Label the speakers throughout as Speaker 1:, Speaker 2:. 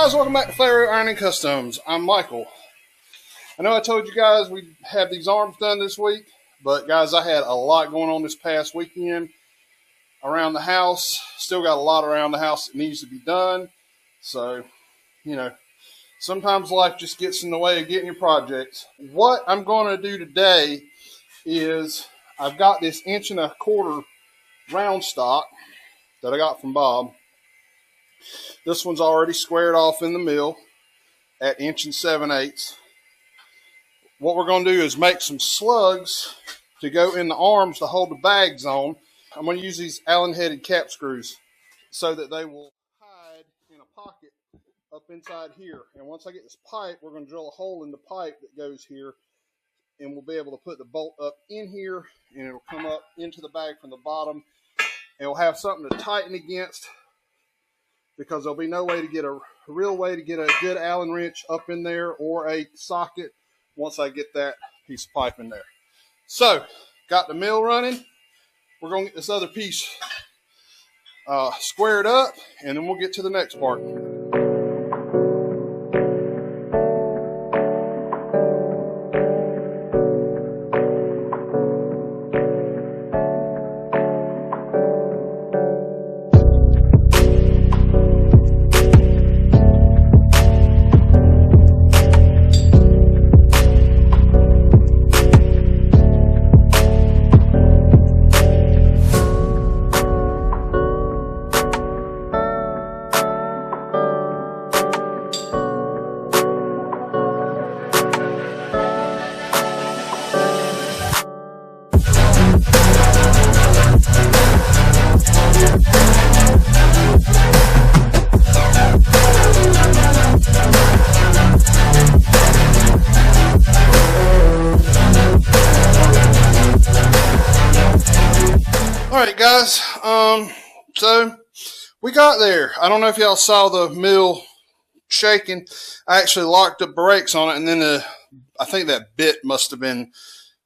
Speaker 1: guys, welcome back to Flair Ironing Customs. I'm Michael. I know I told you guys we'd have these arms done this week, but guys, I had a lot going on this past weekend around the house. Still got a lot around the house that needs to be done. So, sometimes life just gets in the way of getting your projects. What I'm going to do today is I've got this 1.25 inch round stock that I got from Bob. This one's already squared off in the mill at 1 7/8 inches. What we're going to do is make some slugs to go in the arms to hold the bags on. I'm going to use these Allen-headed cap screws so that they will hide in a pocket up inside here. And once I get this pipe, we're going to drill a hole in the pipe that goes here, and we'll be able to put the bolt up in here, and it'll come up into the bag from the bottom. And we'll have something to tighten against, because there'll be no way to get a real way to get a good Allen wrench up in there or a socket once I get that piece of pipe in there. So, got the mill running. We're going to get this other piece squared up, and then we'll get to the next part. Alright guys, so we got there. I don't know if y'all saw the mill shaking. I actually locked the brakes on it, and then I think that bit must have been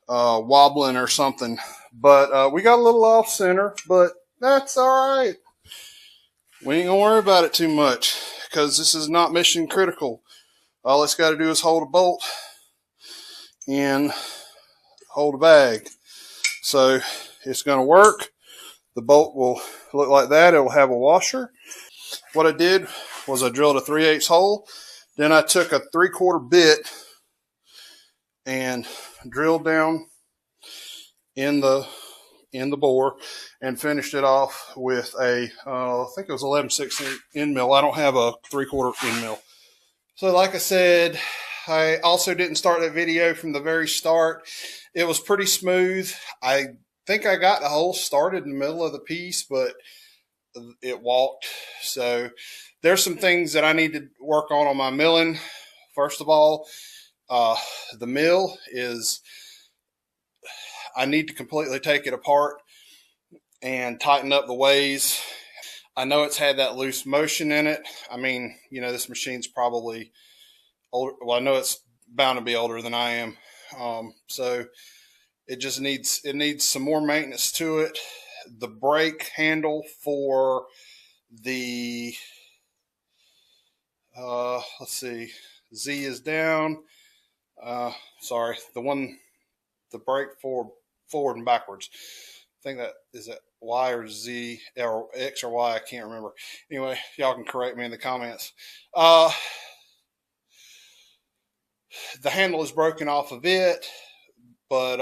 Speaker 1: wobbling or something. But we got a little off center, but that's alright. We ain't gonna worry about it too much, because this is not mission critical. All it's got to do is hold a bolt and hold a bag. So it's going to work. The bolt will look like that. It will have a washer. What I did was I drilled a 3/8 hole. Then I took a 3/4 bit and drilled down in the bore and finished it off with a, I think it was 11/16 end mill. I don't have a 3/4 end mill. So like I said, I also didn't start that video from the very start. It was pretty smooth. I think I got the hole started in the middle of the piece, but it walked. So there's some things that I need to work on my milling. First of all, the mill is, I need to completely take it apart and tighten up the ways. I know it's had that loose motion in it. I mean, this machine's probably older. Well, I know it's bound to be older than I am. So it just needs some more maintenance to it. The brake handle for the, let's see, Z is down. Sorry, the brake for forward and backwards. I think that is it Y or Z or X or Y. I can't remember. Anyway, y'all can correct me in the comments. The handle is broken off of it, but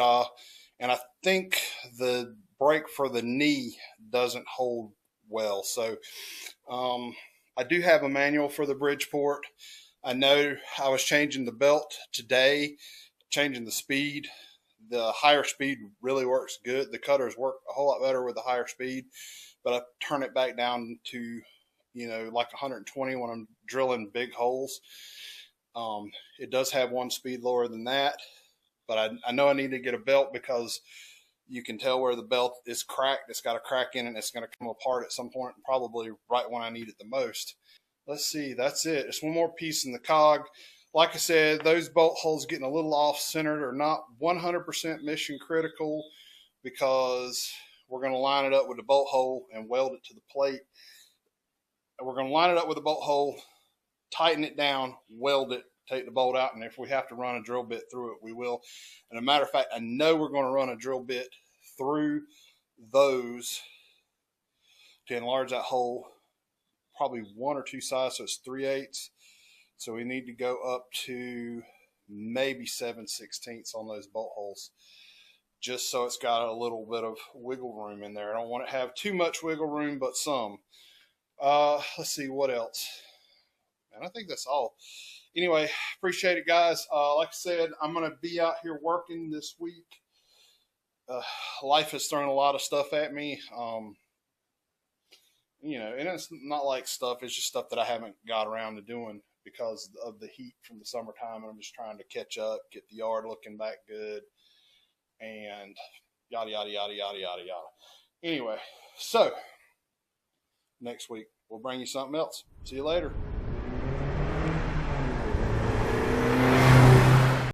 Speaker 1: and I think the brake for the knee doesn't hold well. So I do have a manual for the Bridgeport. I know I was changing the belt today, changing the speed. The higher speed really works good. The cutters work a whole lot better with the higher speed, but I turn it back down to, like 120 when I'm drilling big holes. It does have one speed lower than that, but I know I need to get a belt, because you can tell where the belt is cracked. It's got a crack in it, and it's going to come apart at some point, probably right when I need it the most. Let's see, that's it. It's one more piece in the cog. Like I said, those bolt holes getting a little off-centered are not 100% mission critical, because we're going to line it up with the bolt hole and weld it to the plate. And we're going to line it up with the bolt hole tighten it down, weld it, take the bolt out, and if we have to run a drill bit through it, we will. And a matter of fact, I know we're going to run a drill bit through those to enlarge that hole probably 1 or 2 sizes, so it's 3/8. So we need to go up to maybe 7/16 on those bolt holes, just so it's got a little bit of wiggle room in there. I don't want it to have too much wiggle room, but some. Let's see what else. And I think that's all. Anyway, appreciate it, guys. Like I said, I'm going to be out here working this week. Life has thrown a lot of stuff at me. You know, and it's not like stuff, it's just stuff that I haven't got around to doing because of the heat from the summertime, and I'm just trying to catch up, get the yard looking back good, and yada, yada, yada, yada, yada, yada. Anyway, so next week we'll bring you something else. See you later.